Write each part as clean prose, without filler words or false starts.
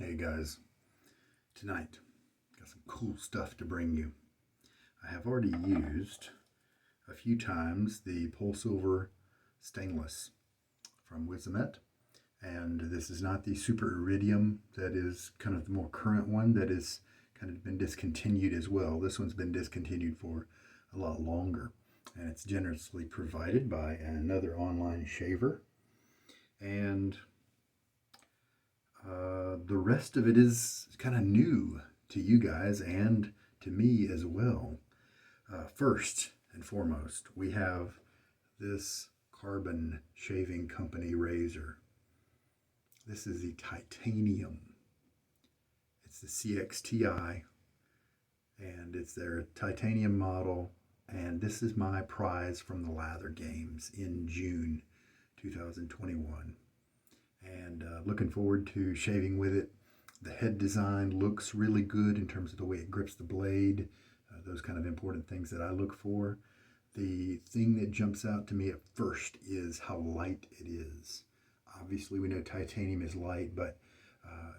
Hey guys, tonight got some cool stuff to bring you. I have already used a few times the PolSilver Stainless from Wizamet, and this is not the Super Iridium that is kind of the more current one that is kind of been discontinued as well. This one's been discontinued for a lot longer, and it's generously provided by another online shaver. And the rest of it is kind of new to you guys and to me as well. First and foremost, we have this Carbon Shaving Company razor. This is the titanium. It's the CXTI, and it's their titanium model. And this is my prize from the Lather Games in June 2021. And looking forward to shaving with it. The head design looks really good in terms of the way it grips the blade, those kind of important things that I look for. The thing that jumps out to me at first is how light it is. Obviously, we know titanium is light, but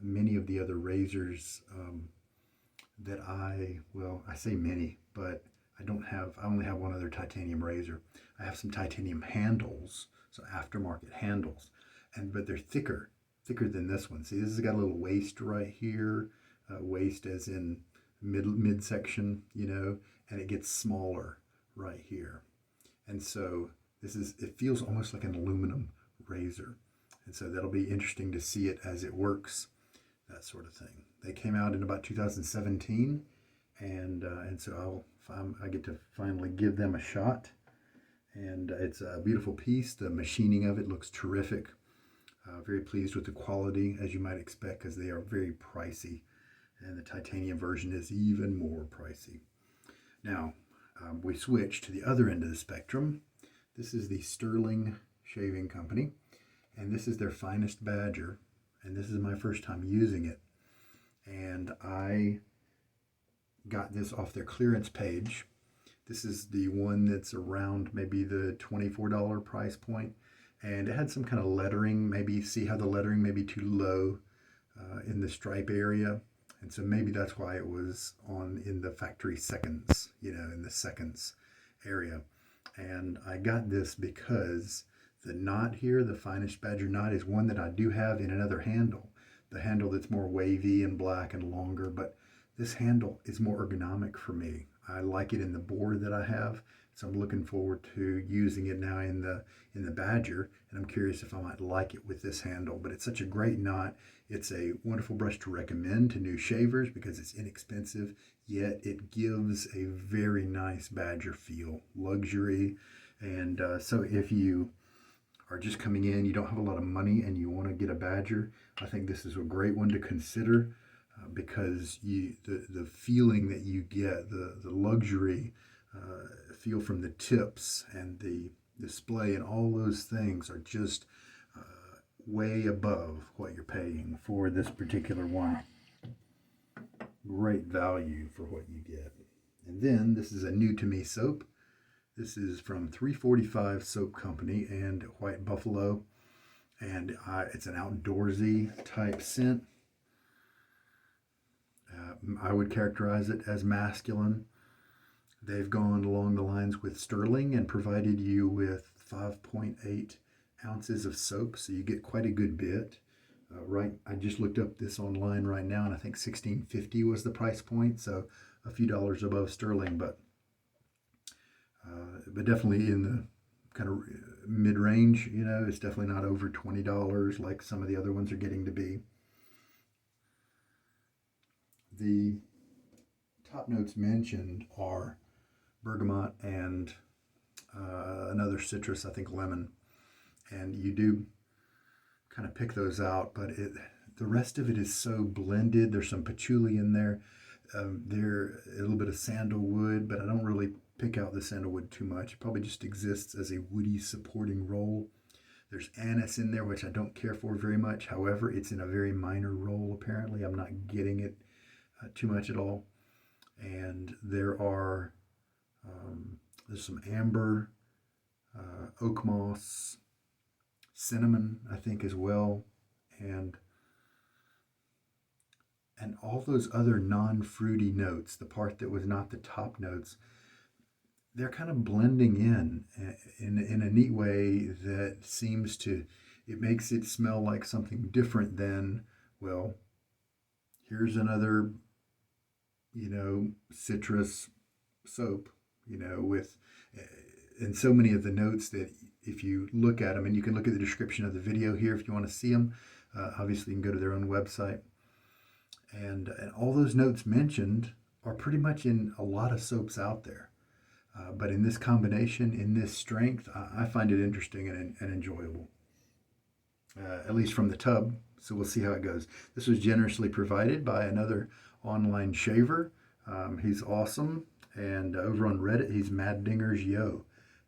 many of the other razors that I say many, but I only have one other titanium razor. I have some titanium handles, so aftermarket handles. But they're thicker than this one. See, this has got a little waist right here, waist as in midsection, and it gets smaller right here. And so it feels almost like an aluminum razor. And so that'll be interesting to see it as it works, that sort of thing. They came out in about 2017, and so I get to finally give them a shot. And it's a beautiful piece. The machining of it looks terrific. Very pleased with the quality, as you might expect, because they are very pricey, and the titanium version is even more pricey. Now, we switch to the other end of the spectrum. This is the Stirling Shaving Company, and this is their finest badger, and this is my first time using it. And I got this off their clearance page. This is the one that's around maybe the $24 price point. And it had some kind of lettering. Maybe see how the lettering may be too low in the stripe area. And so maybe that's why it was in the factory seconds, in the seconds area. And I got this because the knot here, the finest badger knot, is one that I do have in another handle. The handle that's more wavy and black and longer, but this handle is more ergonomic for me. I like it in the bore that I have. So I'm looking forward to using it now in the badger, and I'm curious if I might like it with this handle. But it's such a great knot. It's a wonderful brush to recommend to new shavers because it's inexpensive, yet it gives a very nice badger feel, luxury. And so if you are just coming in, you don't have a lot of money, and you want to get a badger, I think this is a great one to consider because the feeling that you get, the luxury feel from the tips and the display and all those things are just way above what you're paying for this particular one. Great value for what you get. And then this is a new to me soap. This is from 345 Soap Company and White Buffalo, and it's an outdoorsy type scent. I would characterize it as masculine. They've gone along the lines with Stirling and provided you with 5.8 ounces of soap, so you get quite a good bit. I just looked up this online right now, and I think $16.50 was the price point, so a few dollars above Stirling, but definitely in the kind of mid-range. It's definitely not over $20 like some of the other ones are getting to be. The top notes mentioned are bergamot and another citrus, I think lemon, and you do kind of pick those out, but the rest of it is so blended. There's some patchouli in there. There a little bit of sandalwood, but I don't really pick out the sandalwood too much. It probably just exists as a woody supporting role. There's anise in there, which I don't care for very much. However, it's in a very minor role apparently. I'm not getting it too much at all. And there's some amber, oak moss, cinnamon, I think, as well. And and all those other non-fruity notes, the part that was not the top notes, they're kind of blending in a neat way that seems to, it makes it smell like something different than, well, here's another, citrus soap, with, and so many of the notes that if you look at them, and you can look at the description of the video here if you want to see them, obviously you can go to their own website. And all those notes mentioned are pretty much in a lot of soaps out there. But in this combination, in this strength, I find it interesting and enjoyable, at least from the tub. So we'll see how it goes. This was generously provided by another online shaver. He's awesome. And over on Reddit, he's maddingersyo.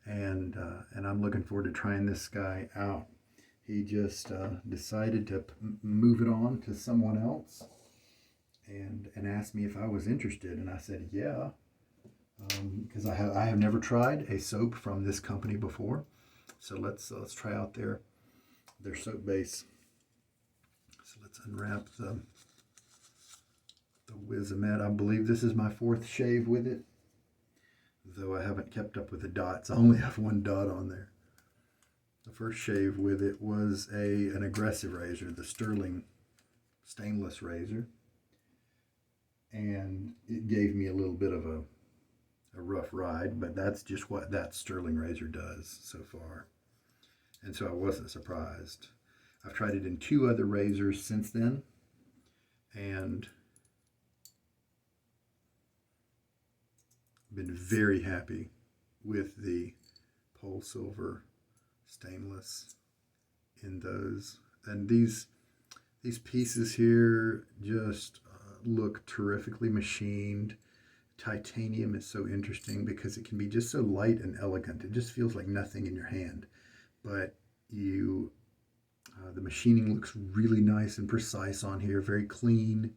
And I'm looking forward to trying this guy out. He just decided to move it on to someone else and asked me if I was interested. And I said, yeah. Because I have never tried a soap from this company before, so let's try out their soap base. So let's unwrap the Wizamet. I believe this is my 4th shave with it, though I haven't kept up with the dots. I only have 1 dot on there. The first shave with it was an aggressive razor, the Stirling stainless razor, and it gave me a little bit of a rough ride, but that's just what that Stirling razor does so far. And so I wasn't surprised. I've tried it in 2 other razors since then, and been very happy with the PolSilver Stainless in those. And these pieces here just look terrifically machined. Titanium is so interesting because it can be just so light and elegant. It just feels like nothing in your hand. But the machining looks really nice and precise on here, very clean.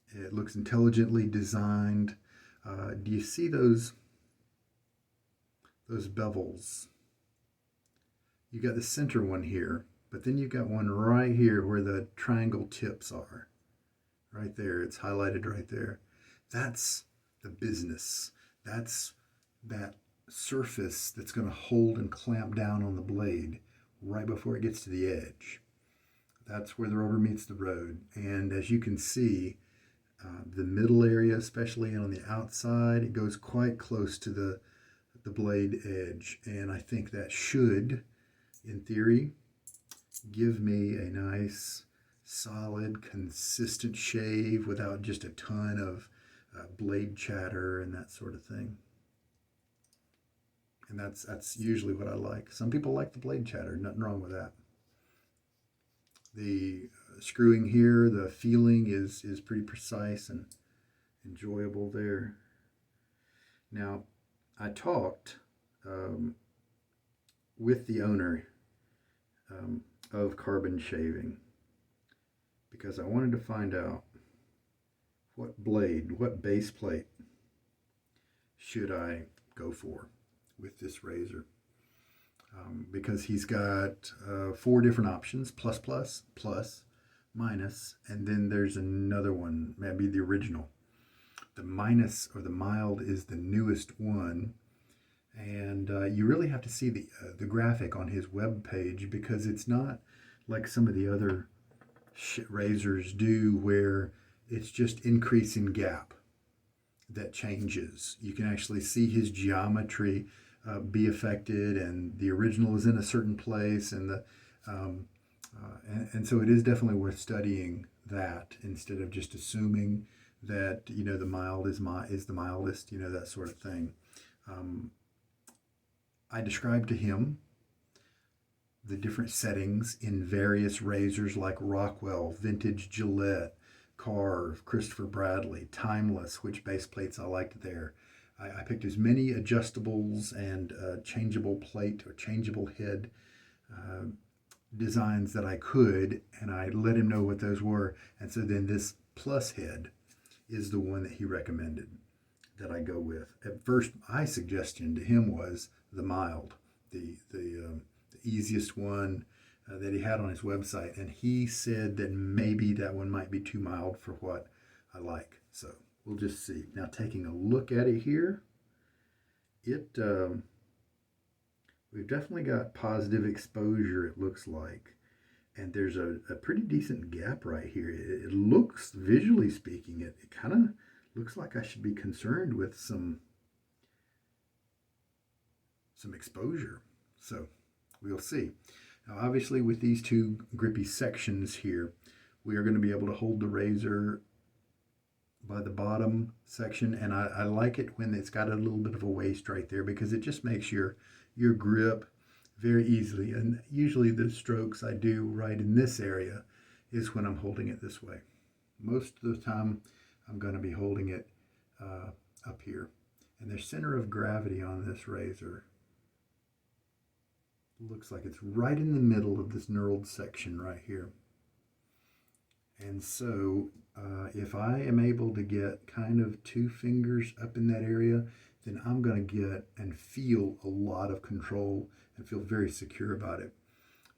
It looks intelligently designed. Do you see those bevels? You got the center one here, but then you've got one right here where the triangle tips are. Right there, it's highlighted right there. That's the business. That's that surface that's going to hold and clamp down on the blade right before it gets to the edge. That's where the rubber meets the road. And as you can see, the middle area, especially on the outside, it goes quite close to the blade edge. And I think that should, in theory, give me a nice, solid, consistent shave without just a ton of blade chatter and that sort of thing. And that's usually what I like. Some people like the blade chatter, nothing wrong with that. The screwing here, the feeling is pretty precise and enjoyable there. Now, I talked with the owner of Carbon Shaving because I wanted to find out what base plate should I go for with this razor. Because he's got 4 different options, plus, minus, and then there's another one, maybe the original. The minus or the mild is the newest one, and you really have to see the graphic on his web page because it's not like some of the other razors do where it's just increasing gap that changes. You can actually see his geometry be affected, and the original is in a certain place, and and so it is definitely worth studying that instead of just assuming that the mild is the mildest, that sort of thing. I described to him the different settings in various razors like Rockwell, Vintage Gillette, Carve, Christopher Bradley, Timeless, which base plates I liked there. I picked as many adjustables and changeable plate or changeable head designs that I could, and I let him know what those were. And so then this plus head is the one that he recommended that I go with. At first, my suggestion to him was the mild, the easiest one, that he had on his website, and he said that maybe that one might be too mild for what I like. So we'll just see. Now, taking a look at it here, we've definitely got positive exposure, it looks like. And there's a pretty decent gap right here. It looks, visually speaking, it kind of looks like I should be concerned with some exposure. So we'll see. Now, obviously, with these two grippy sections here, we are going to be able to hold the razor by the bottom section, and I like it when it's got a little bit of a waist right there, because it just makes your grip very easily. And usually the strokes I do right in this area is when I'm holding it this way. Most of the time I'm going to be holding it up here. And the center of gravity on this razor looks like it's right in the middle of this knurled section right here. And so if I am able to get kind of 2 fingers up in that area, then I'm going to get and feel a lot of control and feel very secure about it.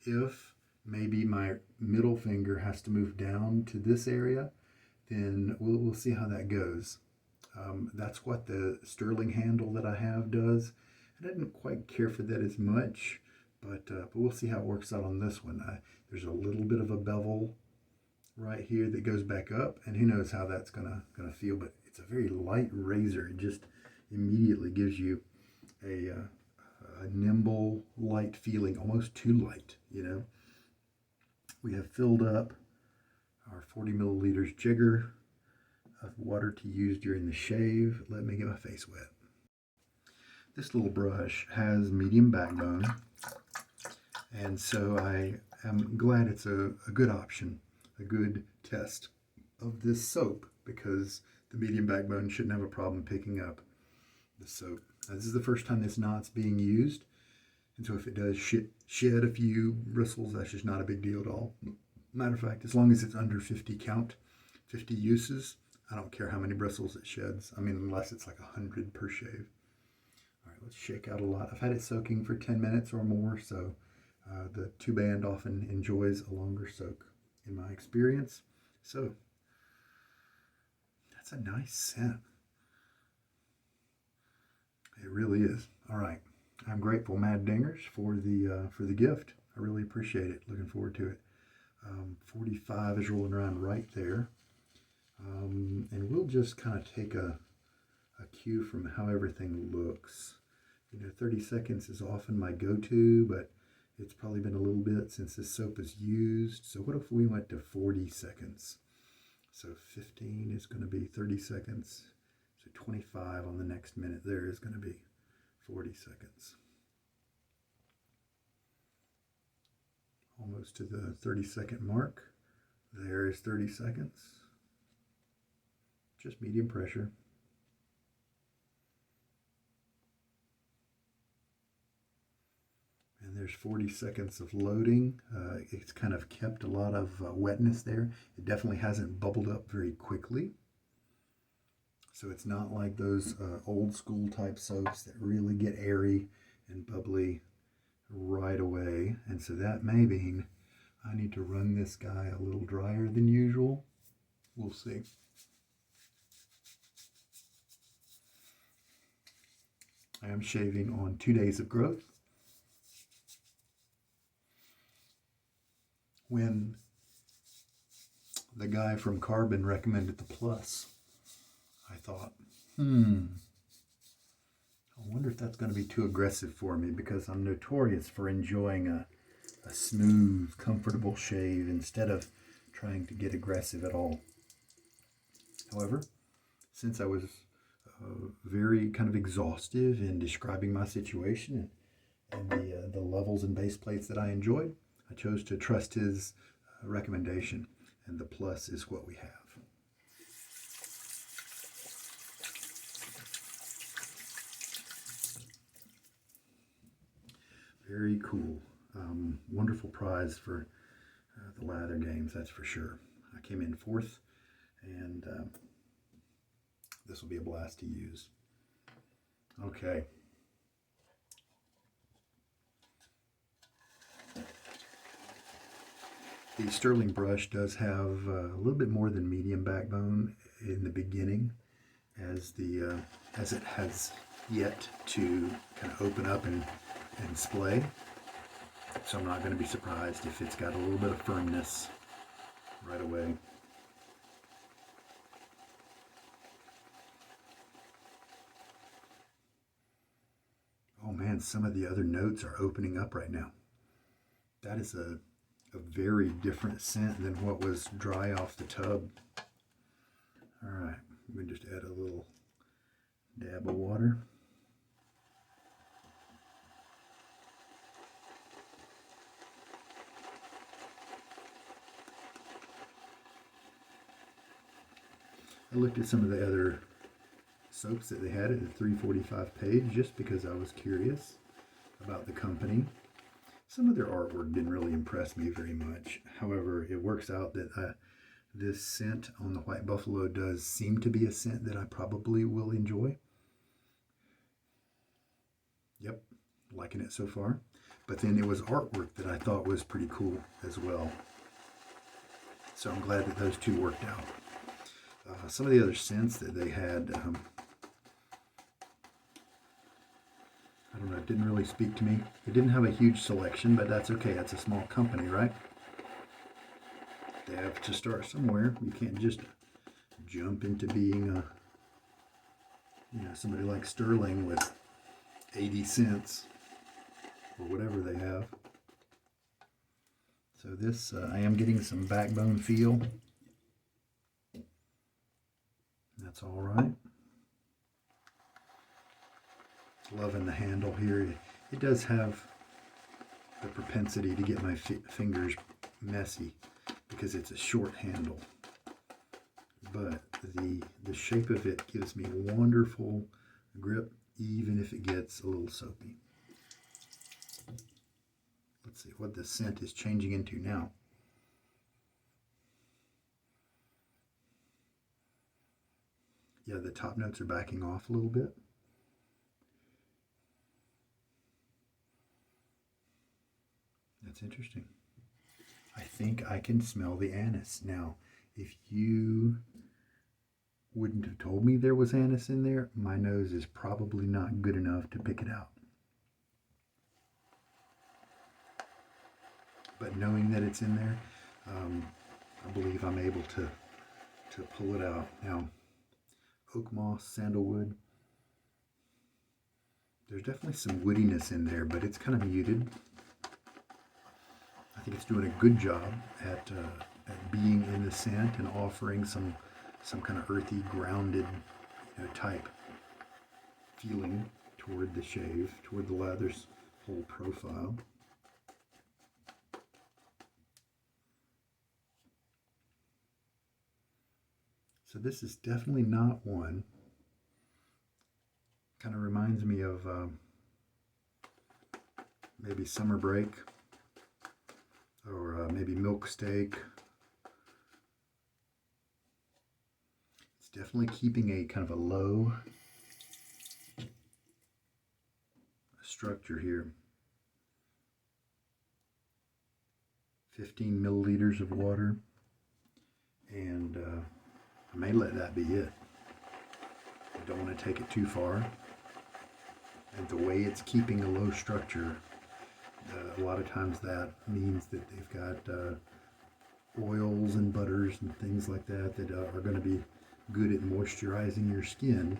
If maybe my middle finger has to move down to this area, then we'll see how that goes. That's what the Stirling handle that I have does. I didn't quite care for that as much, but we'll see how it works out on this one. There's a little bit of a bevel right here that goes back up, and who knows how that's gonna feel. But it's a very light razor. It just immediately gives you a nimble, light feeling, almost too light, you know. We have filled up our 40 milliliters jigger of water to use during the shave. Let me get my face wet. This little brush has medium backbone, and so I am glad it's a good option, a good test of this soap, because the medium backbone shouldn't have a problem picking up the soap. This is the first time this knot's being used, and so if it does shed a few bristles, that's just not a big deal at all. Matter of fact, as long as it's under 50 count, 50 uses, I don't care how many bristles it sheds. I mean, unless it's like 100 per shave. All right, let's shake out a lot. I've had it soaking for 10 minutes or more, so the 2-band often enjoys a longer soak in my experience. So that's a nice scent. It really is. All right. I'm grateful, Mad Dingers, for the gift. I really appreciate it. Looking forward to it. 45 is rolling around right there. And we'll just kind of take a cue from how everything looks. You know, 30 seconds is often my go-to, but it's probably been a little bit since this soap is used. So what if we went to 40 seconds? So 15 is going to be 30 seconds. So 25 on the next minute there is going to be 40 seconds. Almost to the 30-second mark. There is 30 seconds. Just medium pressure. And there's 40 seconds of loading. It's kind of kept a lot of wetness there. It definitely hasn't bubbled up very quickly. So it's not like those old school type soaps that really get airy and bubbly right away. And so that may mean I need to run this guy a little drier than usual. We'll see. I am shaving on 2 days of growth. When the guy from Carbon recommended the Plus, I thought, I wonder if that's going to be too aggressive for me, because I'm notorious for enjoying a smooth, comfortable shave instead of trying to get aggressive at all. However, since I was very kind of exhaustive in describing my situation and the levels and base plates that I enjoyed, I chose to trust his recommendation, and the Plus is what we have. Very cool. Wonderful prize for the Lather Games, that's for sure. I came in 4th, and this will be a blast to use. Okay. The Stirling brush does have a little bit more than medium backbone in the beginning, as it has yet to kind of open up and splay. So I'm not going to be surprised if it's got a little bit of firmness right away. Oh man, some of the other notes are opening up right now. That is a very different scent than what was dry off the tub. All right, we just add a little dab of water. I looked at some of the other soaps that they had at the 345 page just because I was curious about the company. Some of their artwork didn't really impress me very much. However, it works out that this scent on the White Buffalo does seem to be a scent that I probably will enjoy. Yep, liking it so far. But then it was artwork that I thought was pretty cool as well. So I'm glad that those two worked out. Some of the other scents that they had, I don't know, it didn't really speak to me. It didn't have a huge selection, but that's okay. It's a small company, right? They have to start somewhere. You can't just jump into being somebody like Stirling with 80 cents or whatever they have. So this, I am getting some backbone feel. That's all right. Loving the handle here. It does have the propensity to get my fingers messy because it's a short handle. But the shape of it gives me wonderful grip, even if it gets a little soapy. Let's see what the scent is changing into now. Yeah, the top notes are backing off a little bit. That's interesting. I think I can smell the anise. Now, if you wouldn't have told me there was anise in there, my nose is probably not good enough to pick it out. But knowing that it's in there, I believe I'm able to pull it out. Now, oak moss, sandalwood. There's definitely some woodiness in there, but it's kind of muted. I think it's doing a good job at being in the scent and offering some kind of earthy, grounded, type feeling toward the shave, toward the lather's whole profile. So this is definitely not one. Kind of reminds me of maybe Summer Break or maybe Milk Steak. It's definitely keeping a kind of a low structure here. 15 milliliters of water, and I may let that be it. I don't want to take it too far. And the way it's keeping a low structure, a lot of times that means that they've got oils and butters and things like that that are going to be good at moisturizing your skin,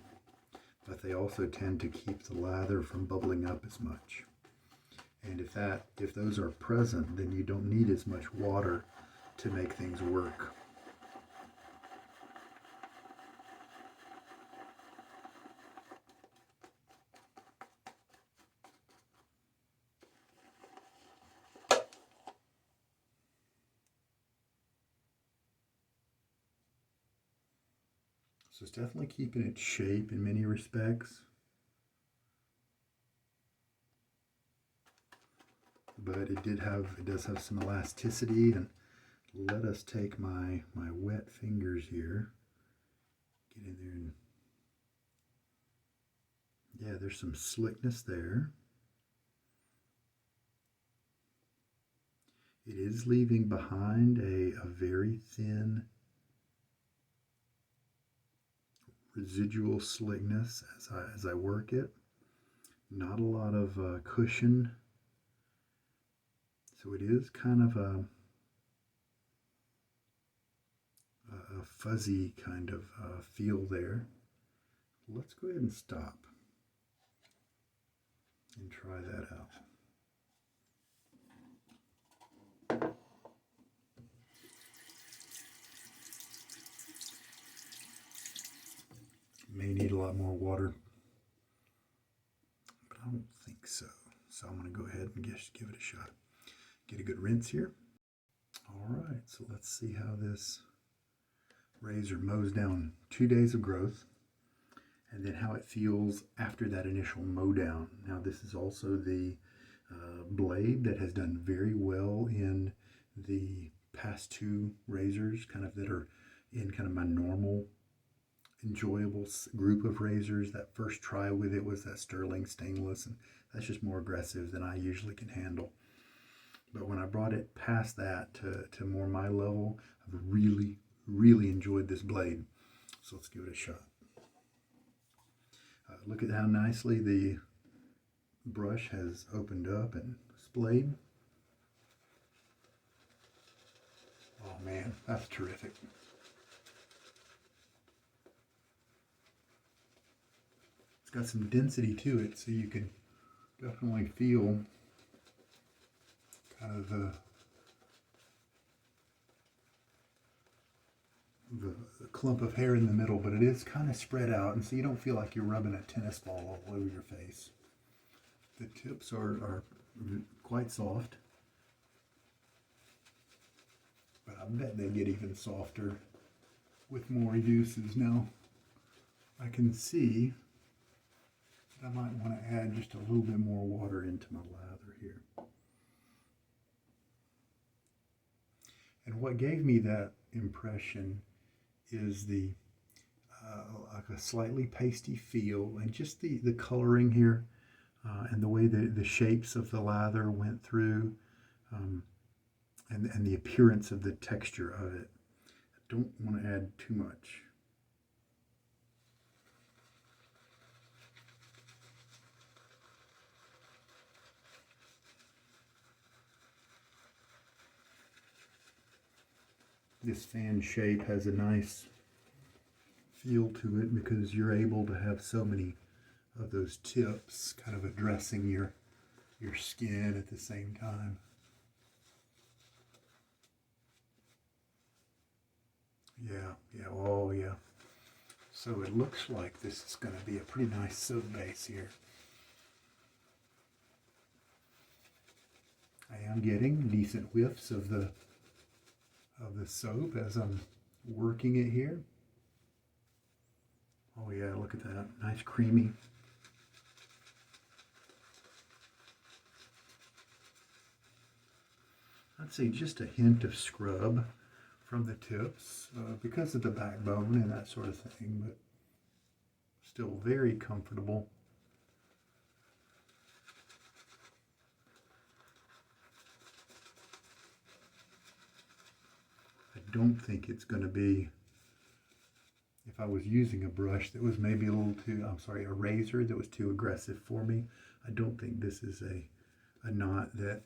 but they also tend to keep the lather from bubbling up as much. And if those are present, then you don't need as much water to make things work. So it's definitely keeping its shape in many respects. But it does have some elasticity, and let us take my wet fingers here, get in there, and yeah, there's some slickness there. It is leaving behind a very thin residual slickness as I work it. Not a lot of cushion. So it is kind of a fuzzy kind of feel there. Let's go ahead and stop and try that out. May need a lot more water, but I don't think so. So I'm going to go ahead and just give it a shot. Get a good rinse here. All right, so let's see how this razor mows down 2 days of growth, and then how it feels after that initial mow down. Now this is also the blade that has done very well in the past two razors, kind of that are in kind of my normal enjoyable group of razors. That first try with it was that Stirling Stainless, and that's just more aggressive than I usually can handle. But when I brought it past that to more my level, I've really, really enjoyed this blade. So let's give it a shot. Look at how nicely the brush has opened up and splayed. Oh man, that's terrific. It's got some density to it, so you can definitely feel kind of the clump of hair in the middle, but it is kind of spread out, and so you don't feel like you're rubbing a tennis ball all over your face. The tips are quite soft, but I bet they get even softer with more uses. Now, I can see that I might want to add just a little bit more water into my lather here. And what gave me that impression is the like a slightly pasty feel, and just the coloring here, and the way the shapes of the lather went through, and the appearance of the texture of it. I don't want to add too much. This fan shape has a nice feel to it because you're able to have so many of those tips kind of addressing your skin at the same time. Yeah, oh yeah. So it looks like this is going to be a pretty nice soap base here. I am getting decent whiffs of the soap as I'm working it here. Oh yeah, look at that, nice creamy. I'd say just a hint of scrub from the tips because of the backbone and that sort of thing, but still very comfortable. I don't think it's going to be, if I was using a brush that was maybe a little too, a razor that was too aggressive for me, I don't think this is a knot that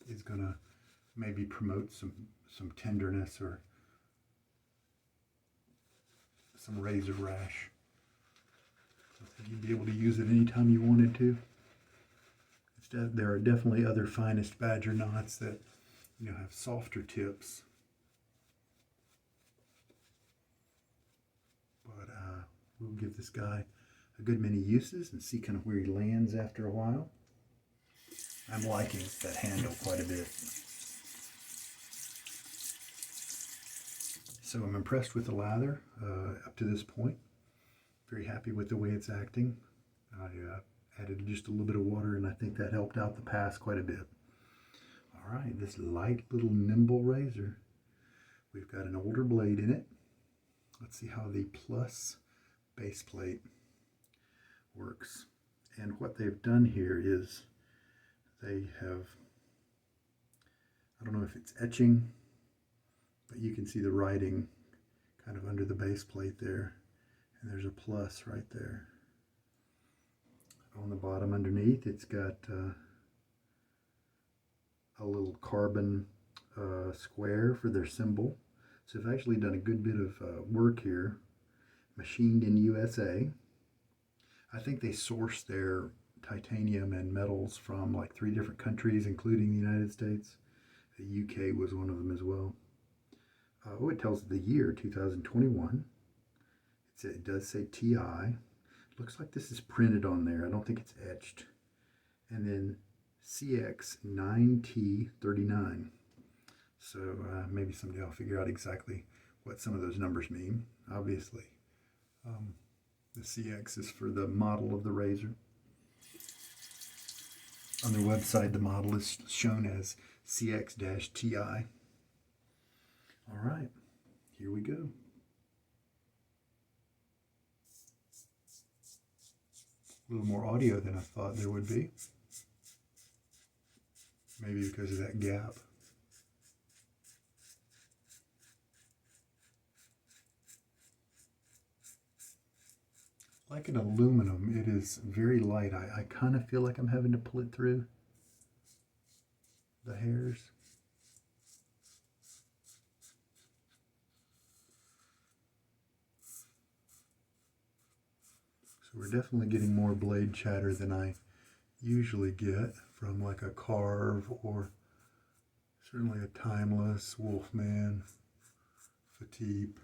is going to maybe promote some tenderness or some razor rash. I think you'd be able to use it anytime you wanted to. There are definitely other finest badger knots that have softer tips. But we'll give this guy a good many uses and see kind of where he lands after a while. I'm liking that handle quite a bit. So I'm impressed with the lather up to this point. Very happy with the way it's acting. I added just a little bit of water, and I think that helped out the pass quite a bit. All right, this light little nimble razor. We've got an older blade in it. Let's see how the plus base plate works. And what they've done here is they have I don't know if it's etching, but you can see the writing kind of under the base plate there. And there's a plus right there. On the bottom underneath, it's got a little carbon square for their symbol. So they've actually done a good bit of work here. Machined in USA. I think they source their titanium and metals from like 3 different countries, including the United States. The UK was one of them as well. It tells the year 2021. It does say TI. Looks like this is printed on there. I don't think it's etched. And then CX9T39. So maybe someday I'll figure out exactly what some of those numbers mean. Obviously, the CX is for the model of the razor. On their website, the model is shown as CX-TI. All right, here we go. A little more audio than I thought there would be. Maybe because of that gap. Like an aluminum, it is very light. I kind of feel like I'm having to pull it through the hairs. So we're definitely getting more blade chatter than I usually get from like a Carve or certainly a Timeless, Wolfman, Fatigues,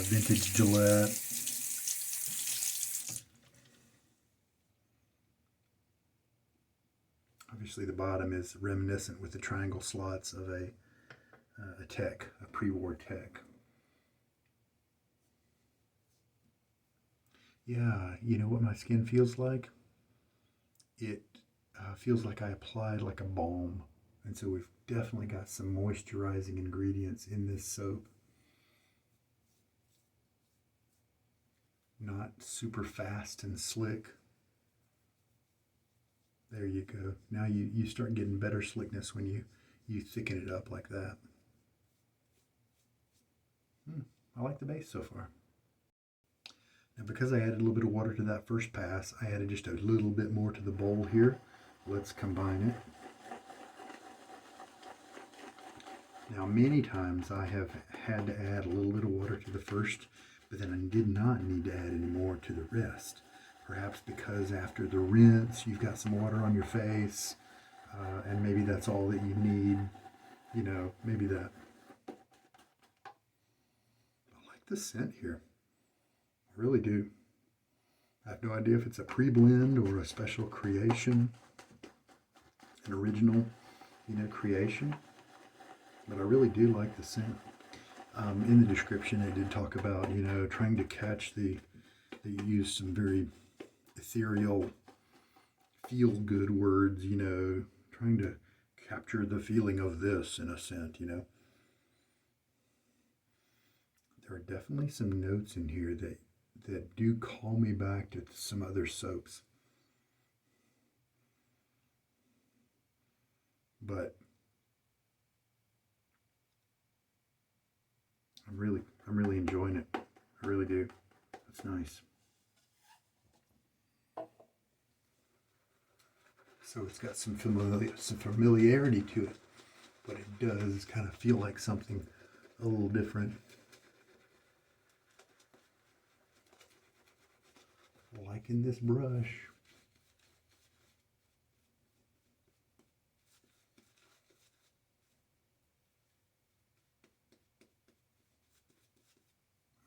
vintage Gillette. Obviously the bottom is reminiscent with the triangle slots of a tech, a pre-war tech. Yeah, you know what my skin feels like? It feels like I applied like a balm. And so we've definitely got some moisturizing ingredients in this soap. Not super fast and slick. There you go. Now you start getting better slickness when you thicken it up like that. I like the base so far. Now because I added a little bit of water to that first pass, I added just a little bit more to the bowl here. Let's combine it. Now many times I have had to add a little bit of water to the first, but then I did not need to add any more to the rest. Perhaps because after the rinse you've got some water on your face, and maybe that's all that you need. You know, maybe that. I like the scent here. I really do. I have no idea if it's a pre-blend or a special creation, an original, creation. But I really do like the scent. In the description, they did talk about, trying to catch they used some very ethereal, feel-good words, trying to capture the feeling of this in a scent, There are definitely some notes in here that do call me back to some other soaps. But I'm really enjoying it. I really do. That's nice. So it's got some familiarity to it, but it does kind of feel like something a little different. Liking this brush.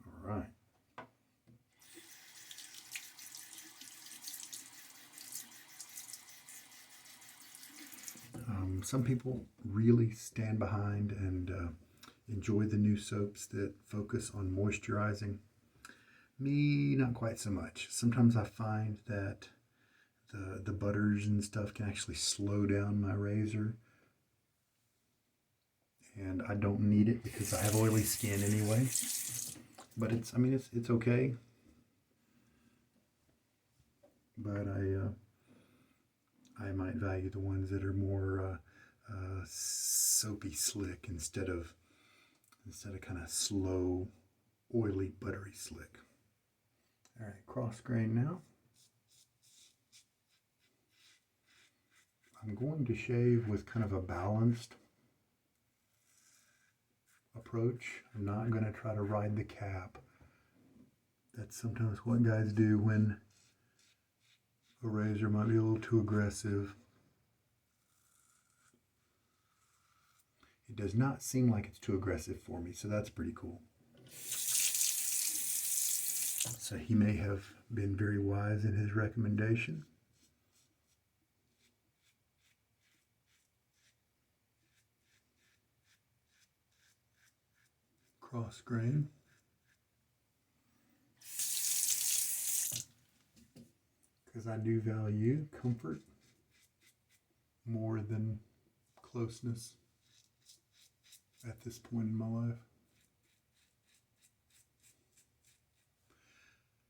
All right. Some people really stand behind and enjoy the new soaps that focus on moisturizing. Me, not quite so much. Sometimes I find that the butters and stuff can actually slow down my razor. And I don't need it because I have oily skin anyway. But it's okay. But I might value the ones that are more soapy slick instead of kind of slow, oily, buttery slick. All right, cross grain now. I'm going to shave with kind of a balanced approach. I'm not going to try to ride the cap. That's sometimes what guys do when a razor might be a little too aggressive. It does not seem like it's too aggressive for me, so that's pretty cool. So he may have been very wise in his recommendation. Cross grain. Because I do value comfort more than closeness at this point in my life.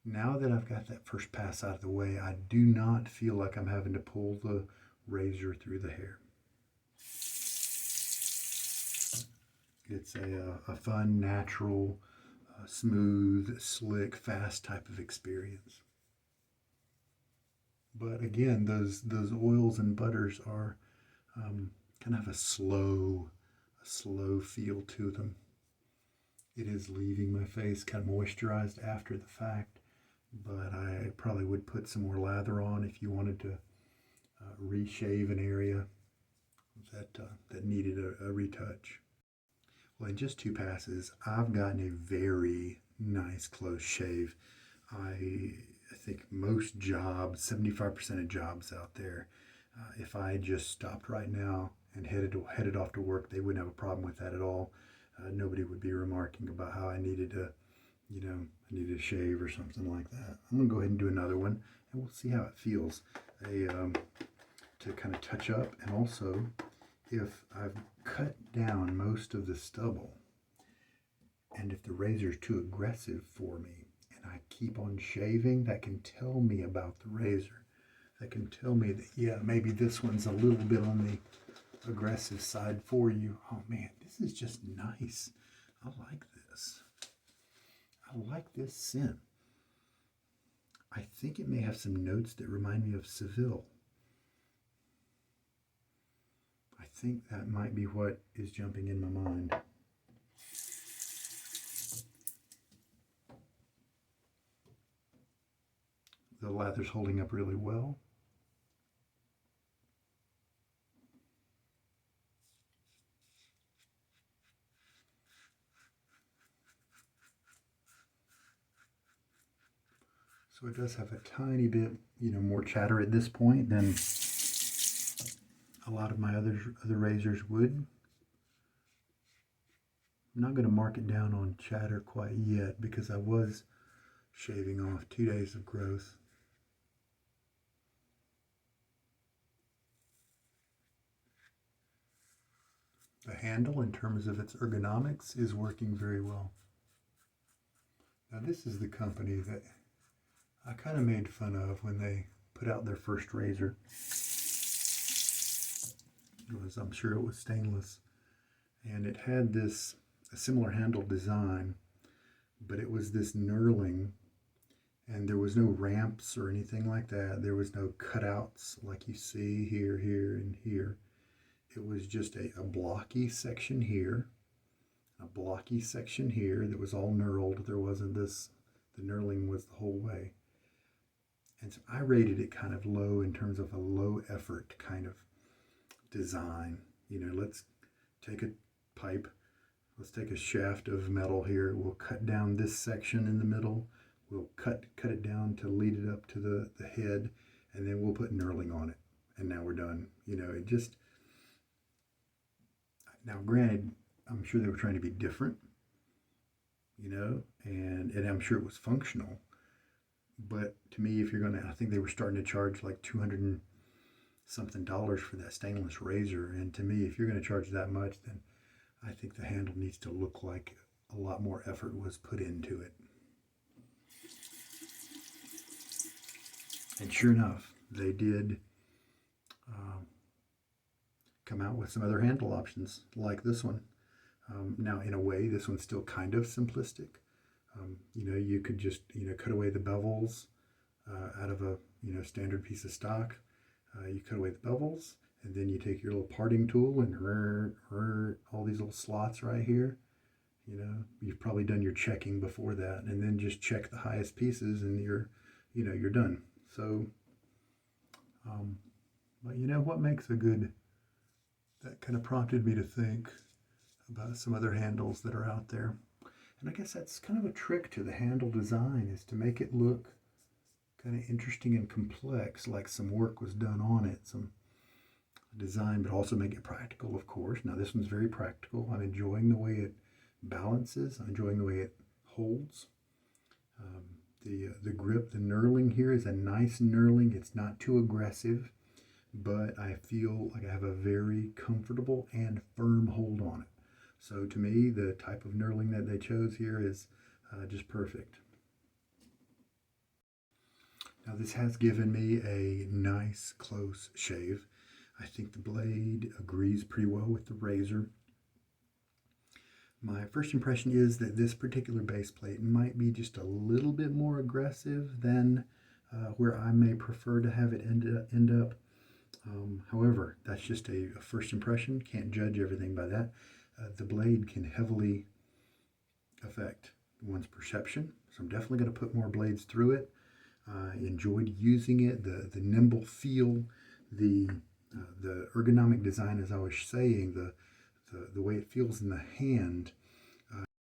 Now that I've got that first pass out of the way, I do not feel like I'm having to pull the razor through the hair. It's a fun, natural, smooth, slick, fast type of experience. But again, those oils and butters are kind of a slow feel to them. It is leaving my face kind of moisturized after the fact, but I probably would put some more lather on if you wanted to reshave an area that needed a retouch. Well, in just 2 passes, I've gotten a very nice close shave. I think most jobs, 75% of jobs out there, if I just stopped right now and headed off to work, they wouldn't have a problem with that at all. Nobody would be remarking about how I needed a shave or something like that. I'm gonna go ahead and do another one, and we'll see how it feels. To kind of touch up, and also if I've cut down most of the stubble, and if the razor is too aggressive for me, and I keep on shaving, that can tell me about the razor. That can tell me that, yeah, maybe this one's a little bit on the aggressive side for you. Oh man, this is just nice. I like this. I like this scent. I think it may have some notes that remind me of Seville. I think that might be what is jumping in my mind. The lather's holding up really well. So it does have a tiny bit, more chatter at this point than a lot of my other razors would. I'm not going to mark it down on chatter quite yet because I was shaving off 2 days of growth. The handle, in terms of its ergonomics, is working very well. Now this is the company that I kind of made fun of when they put out their first razor. I'm sure it was stainless, and it had a similar handle design, but it was this knurling, and there was no ramps or anything like that. There was no cutouts like you see here, and here. It was just a blocky section here, a blocky section here that was all knurled. There wasn't the knurling was the whole way. And so I rated it kind of low in terms of a low effort kind of design. Let's take a pipe, let's take a shaft of metal here, we'll cut down this section in the middle, we'll cut it down to lead it up to the head, and then we'll put knurling on it, and now we're done. It just, now granted, I'm sure they were trying to be different, and I'm sure it was functional, but to me, if you're gonna, I think they were starting to charge like $200 and something for that stainless razor, and to me, if you're going to charge that much, then I think the handle needs to look like a lot more effort was put into it. And sure enough, they did come out with some other handle options like this one. Now, in a way, this one's still kind of simplistic. You could just, cut away the bevels out of a, standard piece of stock. You cut away the bevels, and then you take your little parting tool and all these little slots right here. You've probably done your checking before that, and then just check the highest pieces, and you're done. So, but what makes a good, that kind of prompted me to think about some other handles that are out there. And I guess that's kind of a trick to the handle design, is to make it look kind of interesting and complex, like some work was done on it, some design, but also make it practical, of course. Now this one's very practical. I'm enjoying the way it balances. I'm enjoying the way it holds. The grip, the knurling here is a nice knurling. It's not too aggressive, but I feel like I have a very comfortable and firm hold on it. So to me, the type of knurling that they chose here is just perfect. Now this has given me a nice close shave. I think the blade agrees pretty well with the razor. My first impression is that this particular base plate might be just a little bit more aggressive than where I may prefer to have it end up. However, that's just a first impression. Can't judge everything by that. The blade can heavily affect one's perception, so I'm definitely going to put more blades through it. I enjoyed using it, the nimble feel, the ergonomic design, as I was saying, the way it feels in the hand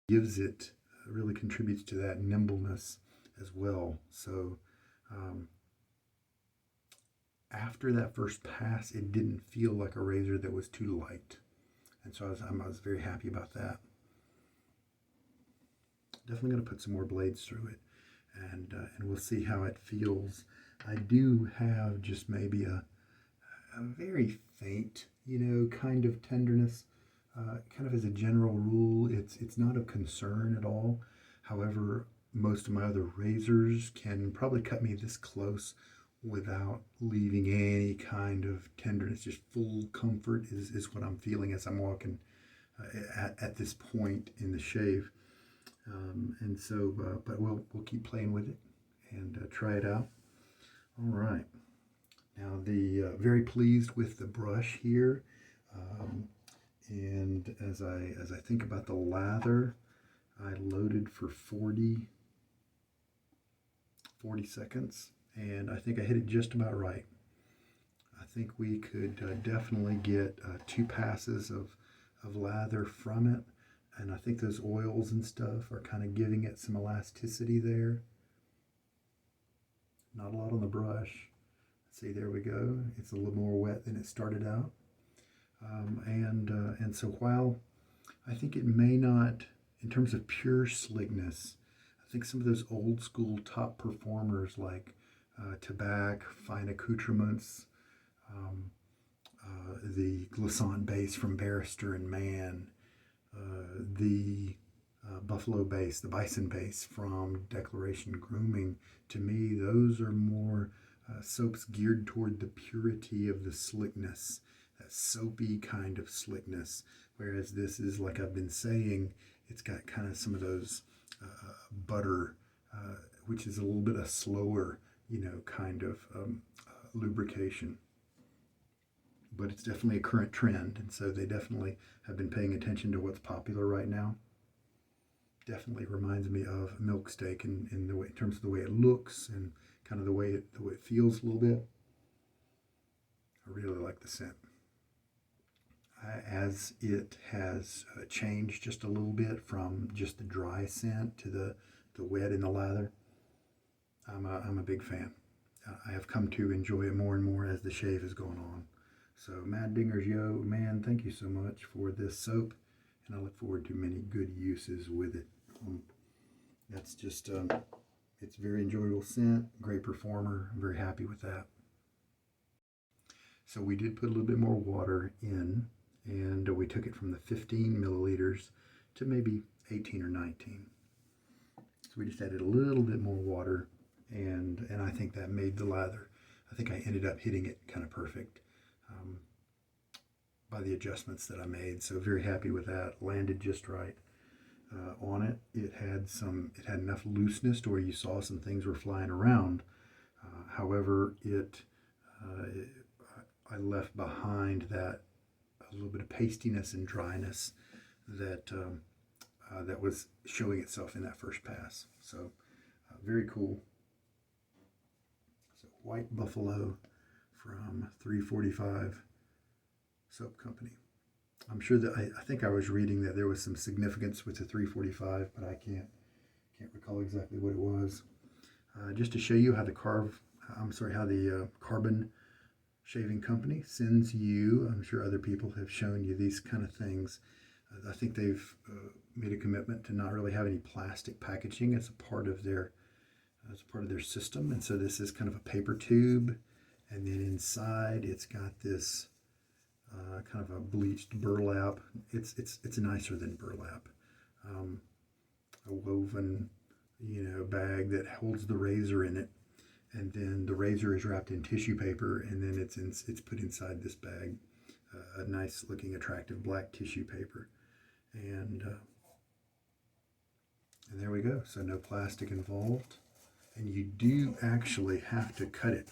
gives it, really contributes to that nimbleness as well. So after that first pass, it didn't feel like a razor that was too light. And so I was very happy about that. Definitely going to put some more blades through it, and we'll see how it feels. I do have just maybe a very faint, kind of tenderness. Kind of as a general rule, it's not a concern at all. However, most of my other razors can probably cut me this close without leaving any kind of tenderness. Just full comfort is what I'm feeling as I'm walking at this point in the shave. And so, but we'll keep playing with it and try it out. All right. Now, very pleased with the brush here. And as I think about the lather, I loaded for 40 seconds, and I think I hit it just about right. I think we could definitely get 2 passes of lather from it, and I think those oils and stuff are kind of giving it some elasticity there. Not a lot on the brush. See, there we go. It's a little more wet than it started out. And so while I think it may not, in terms of pure slickness, I think some of those old school top performers like Tabac, Fine Accoutrements, the Glissant base from Barrister and Mann, the Buffalo base, the Bison base from Declaration Grooming, to me those are more soaps geared toward the purity of the slickness, that soapy kind of slickness, whereas this is, like I've been saying, it's got kind of some of those butter, which is a little bit of slower, kind of lubrication. But it's definitely a current trend, and so they definitely have been paying attention to what's popular right now. Definitely reminds me of milk steak in the way, in terms of the way it looks and kind of the way it feels a little bit. I really like the scent. As it has changed just a little bit from just the dry scent to the wet in the lather, I'm a big fan. I have come to enjoy it more and more as the shave has gone on. So maddingersyo, man, thank you so much for this soap, and I look forward to many good uses with it. That's just, it's a very enjoyable scent, great performer. I'm very happy with that. So we did put a little bit more water in, and we took it from the 15 milliliters to maybe 18 or 19. So we just added a little bit more water, and I think that made the lather. I think I ended up hitting it kind of perfect. by the adjustments that I made. So very happy with that. Landed just right on it. It had enough looseness to where you saw some things were flying around. However, I left behind that a little bit of pastiness and dryness that that was showing itself in that first pass. So very cool. So White Buffalo from 345 Soap Company. I'm sure that I think I was reading that there was some significance with the 345, but I can't recall exactly what it was. Just to show you how the carbon shaving company sends you, I'm sure other people have shown you these kind of things. I think they've made a commitment to not really have any plastic packaging as a part of their system, and so this is kind of a paper tube, and then inside it's got this kind of a bleached burlap. It's nicer than burlap. A woven, bag that holds the razor in it, and then the razor is wrapped in tissue paper, and then it's put inside this bag, a nice looking, attractive black tissue paper, and there we go. So no plastic involved, and you do actually have to cut it.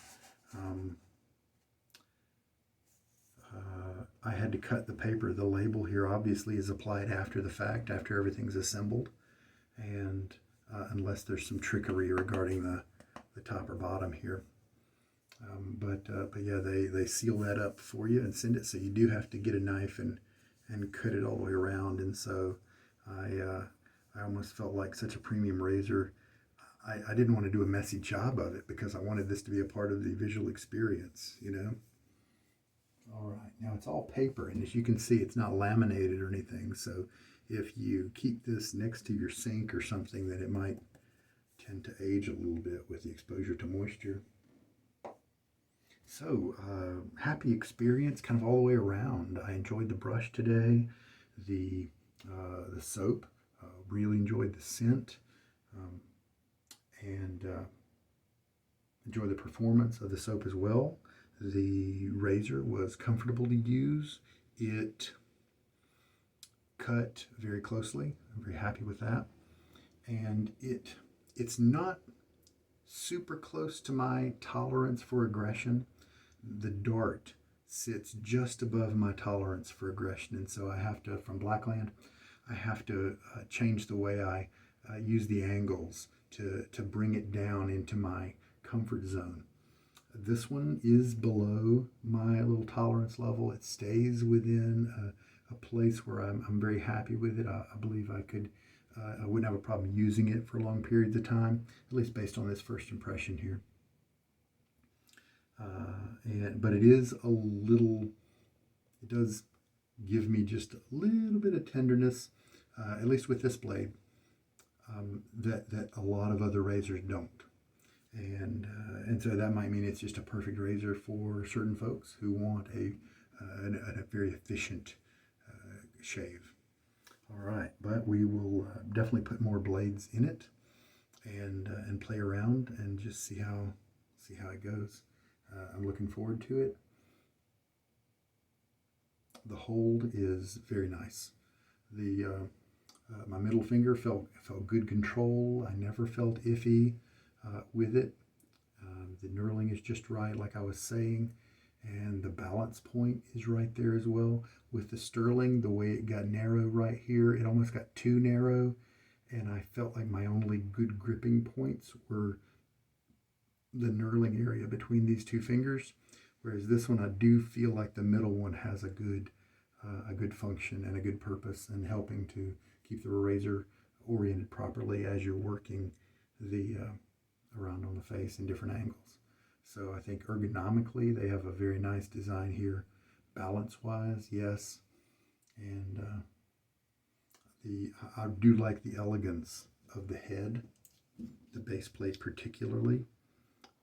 I had to cut the paper. The label here obviously is applied after the fact, after everything's assembled, and unless there's some trickery regarding the top or bottom here. But yeah, they seal that up for you and send it, so you do have to get a knife and cut it all the way around. And so I almost felt like such a premium razor. I didn't want to do a messy job of it because I wanted this to be a part of the visual experience, All right, now it's all paper, and as you can see, it's not laminated or anything. So if you keep this next to your sink or something, then it might tend to age a little bit with the exposure to moisture. So happy experience kind of all the way around. I enjoyed the brush today, the soap, really enjoyed the scent, and enjoyed the performance of the soap as well. The razor was comfortable to use. It cut very closely. I'm very happy with that. And it's not super close to my tolerance for aggression. The dart sits just above my tolerance for aggression, and so I have to, from Blackland, I have to change the way I use the angles to bring it down into my comfort zone. This one is below my little tolerance level. It stays within a place where I'm very happy with it. I believe I wouldn't have a problem using it for long periods of time, at least based on this first impression here. But it does give me just a little bit of tenderness, at least with this blade, that a lot of other razors don't. And so that might mean it's just a perfect razor for certain folks who want a very efficient shave. All right, but we will definitely put more blades in it and play around and just see how it goes. I'm looking forward to it. The hold is very nice. My middle finger felt good control. I never felt iffy with it. The knurling is just right, like I was saying, and the balance point is right there as well. With the Stirling, the way it got narrow right here, it almost got too narrow, and I felt like my only good gripping points were the knurling area between these two fingers, whereas this one I do feel like the middle one has a good function and a good purpose in helping to keep the razor oriented properly as you're working the around on the face in different angles. So I think ergonomically they have a very nice design here. Balance wise, yes, and I do like the elegance of the head, the base plate particularly.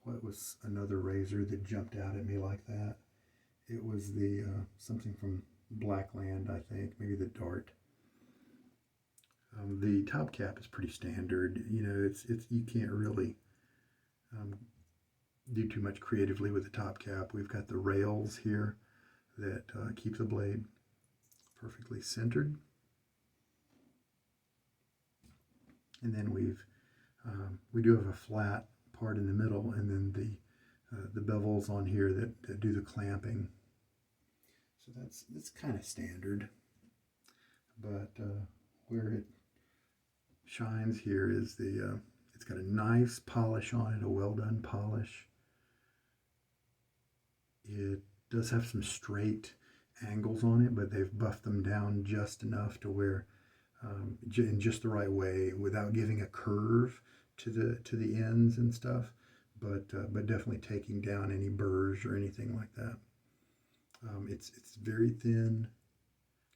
What was another razor that jumped out at me like that? It was the something from Blackland, I think, maybe the Dart. The top cap is pretty standard. It's you can't really do too much creatively with the top cap. We've got the rails here that keep the blade perfectly centered. And then we do have a flat part in the middle, and then the bevels on here that do the clamping. So that's kind of standard. But where it shines here is it's got a nice polish on it, a well done polish. It does have some straight angles on it, but they've buffed them down just enough to where in just the right way without giving a curve to the ends and stuff, but definitely taking down any burrs or anything like that. It's very thin.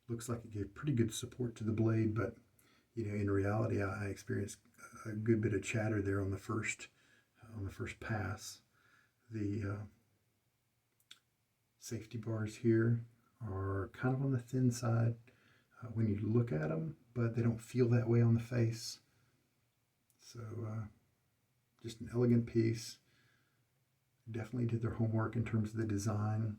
Looks like it gave pretty good support to the blade, but in reality, I experienced a good bit of chatter there on the first pass. The safety bars here are kind of on the thin side when you look at them, but they don't feel that way on the face. So just an elegant piece. Definitely did their homework in terms of the design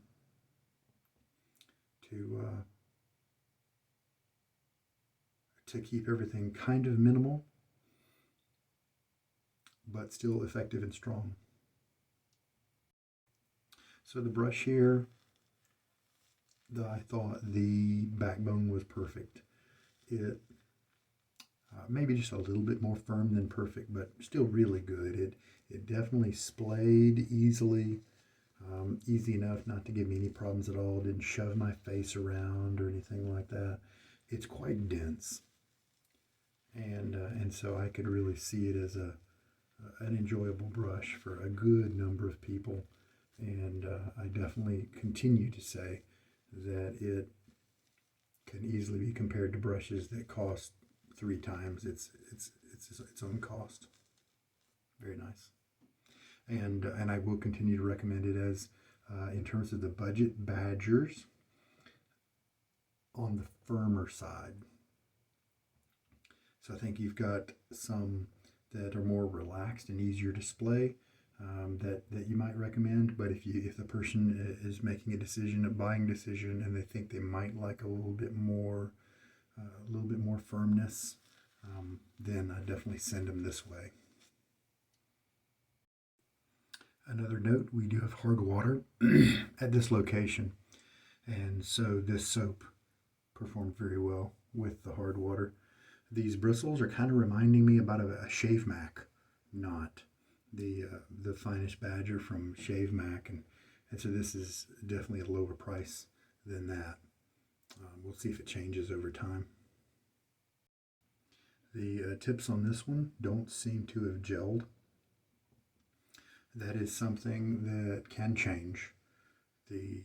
to keep everything kind of minimal, but still effective and strong. So the brush here, I thought the backbone was perfect. It maybe just a little bit more firm than perfect, but still really good. It definitely splayed easily, easy enough not to give me any problems at all. Didn't shove my face around or anything like that. It's quite dense, and so I could really see it as an enjoyable brush for a good number of people. And I definitely continue to say that it can easily be compared to brushes that cost 3 times its own cost. Very nice. And I will continue to recommend it as in terms of the budget badgers on the firmer side. So I think you've got some that are more relaxed and easier display. That you might recommend, but if the person is making a buying decision, and they think they might like a little bit more firmness, then I definitely send them this way. Another note: we do have hard water at this location, and so this soap performed very well with the hard water. These bristles are kind of reminding me about a Shave Mac knot. The finest badger from Shave Mac, and so this is definitely a lower price than that. We'll see if it changes over time. The tips on this one don't seem to have gelled. That is something that can change. The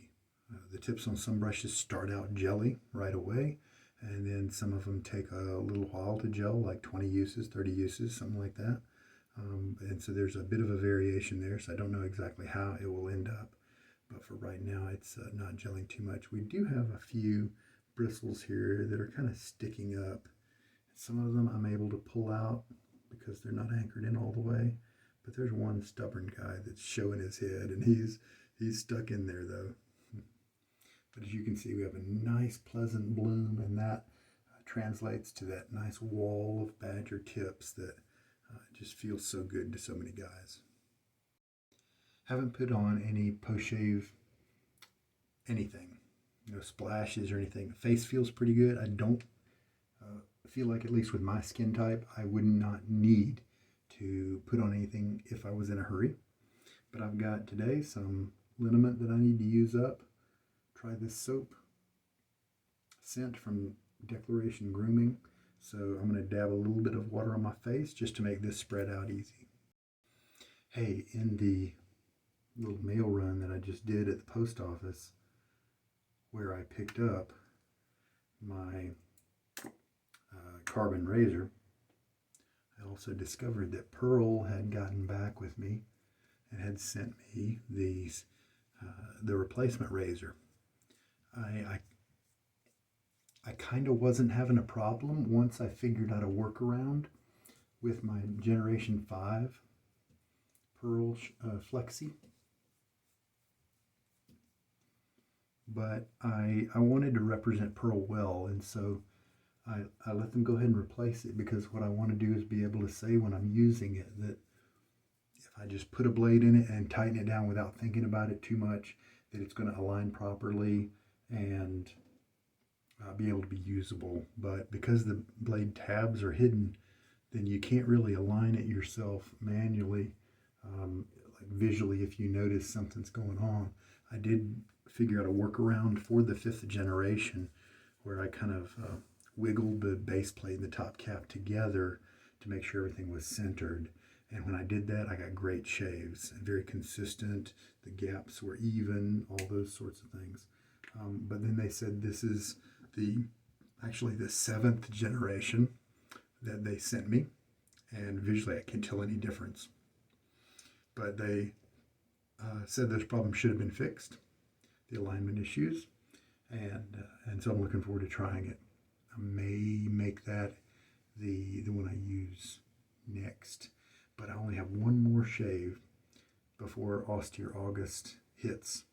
tips on some brushes start out jelly right away, and then some of them take a little while to gel, like 20 uses, 30 uses, something like that. And so there's a bit of a variation there, so I don't know exactly how it will end up. But for right now, it's not gelling too much. We do have a few bristles here that are kind of sticking up. Some of them I'm able to pull out because they're not anchored in all the way. But there's one stubborn guy that's showing his head, and he's stuck in there though. But as you can see, we have a nice pleasant bloom, and that translates to that nice wall of badger tips that just feels so good to so many guys. Haven't put on any post-shave anything, no splashes or anything. Face feels pretty good. I don't feel like, at least with my skin type, I would not need to put on anything if I was in a hurry. But I've got today some liniment that I need to use up. Try this soap scent from Declaration Grooming. So I'm going to dab a little bit of water on my face just to make this spread out easy. Hey, in the little mail run that I just did at the post office, where I picked up my carbon razor, I also discovered that Pearl had gotten back with me and had sent me the replacement razor. I kind of wasn't having a problem once I figured out a workaround with my Generation 5 Pearl Flexi. but I wanted to represent pearl well, and so I let them go ahead and replace it, because what I want to do is be able to say when I'm using it that if I just put a blade in it and tighten it down without thinking about it too much, that it's going to align properly and be able to be usable. But because the blade tabs are hidden, then you can't really align it yourself manually, like visually. If you notice something's going on, I did figure out a workaround for the 5th generation where I kind of wiggled the base plate and the top cap together to make sure everything was centered. And when I did that, I got great shaves, very consistent. The gaps were even, all those sorts of things. But then they said this is actually the 7th generation that they sent me, and visually I can't tell any difference. But they said those problems should have been fixed, the alignment issues, and so I'm looking forward to trying it. I may make that the one I use next, but I only have one more shave before austere August hits,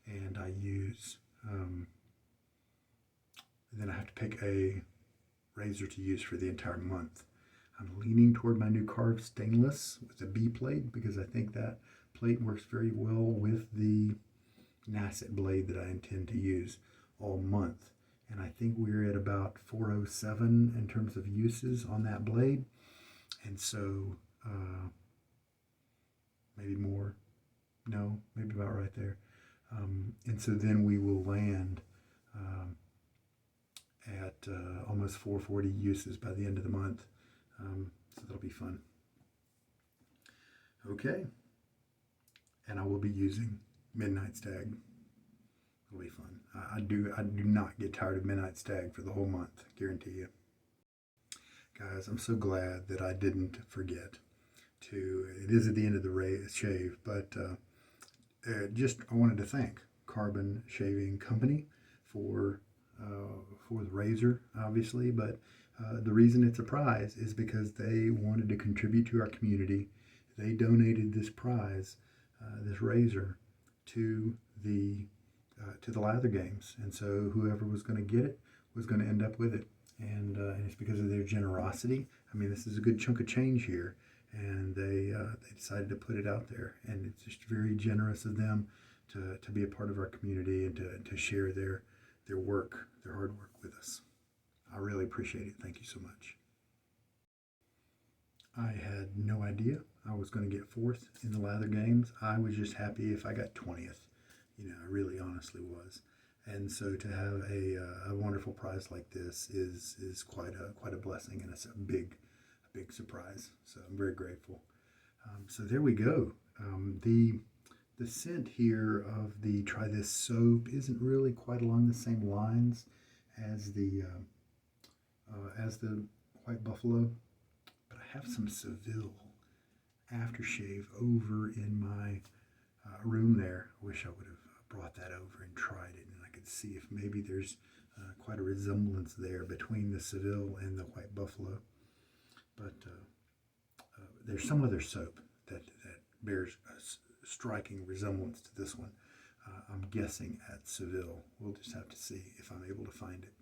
and I use then I have to pick a razor to use for the entire month. I'm leaning toward my new carved stainless with a B plate, because I think that plate works very well with the Nasset blade that I intend to use all month. And I think we're at about 407 in terms of uses on that blade. And so maybe more. No, maybe about right there. And so then we will land at almost 440 uses by the end of the month. So that'll be fun. Okay. And I will be using Midnight Stag. It'll be fun. I do not get tired of Midnight Stag for the whole month, guarantee you. Guys, I'm so glad that I didn't forget to, it is at the end of the shave, but I wanted to thank Carbon Shaving Company for the razor, obviously, but the reason it's a prize is because they wanted to contribute to our community. They donated this prize, this razor, to the Lather Games, and so whoever was going to get it was going to end up with it, and it's because of their generosity. I mean, this is a good chunk of change here, and they decided to put it out there, and it's just very generous of them to be a part of our community and to share their work, their hard work with us. I really appreciate it. Thank you so much. I had no idea I was going to get 4th in the Lather Games. I was just happy if I got 20th. I really honestly was. And so to have a wonderful prize like this is quite a blessing, and it's a big surprise. So I'm very grateful. So there we go. The scent here of the Try This soap isn't really quite along the same lines as the White Buffalo, but I have some Seville aftershave over in my room there. I wish I would have brought that over and tried it, and I could see if maybe there's quite a resemblance there between the Seville and the White Buffalo. But there's some other soap that bears a striking resemblance to this one. I'm guessing at Seville. We'll just have to see if I'm able to find it.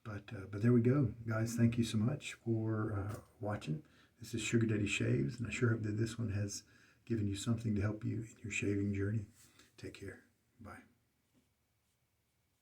But there we go, guys. Thank you so much for watching. This is Sugar Daddy Shaves, and I sure hope that this one has given you something to help you in your shaving journey. Take care. Bye.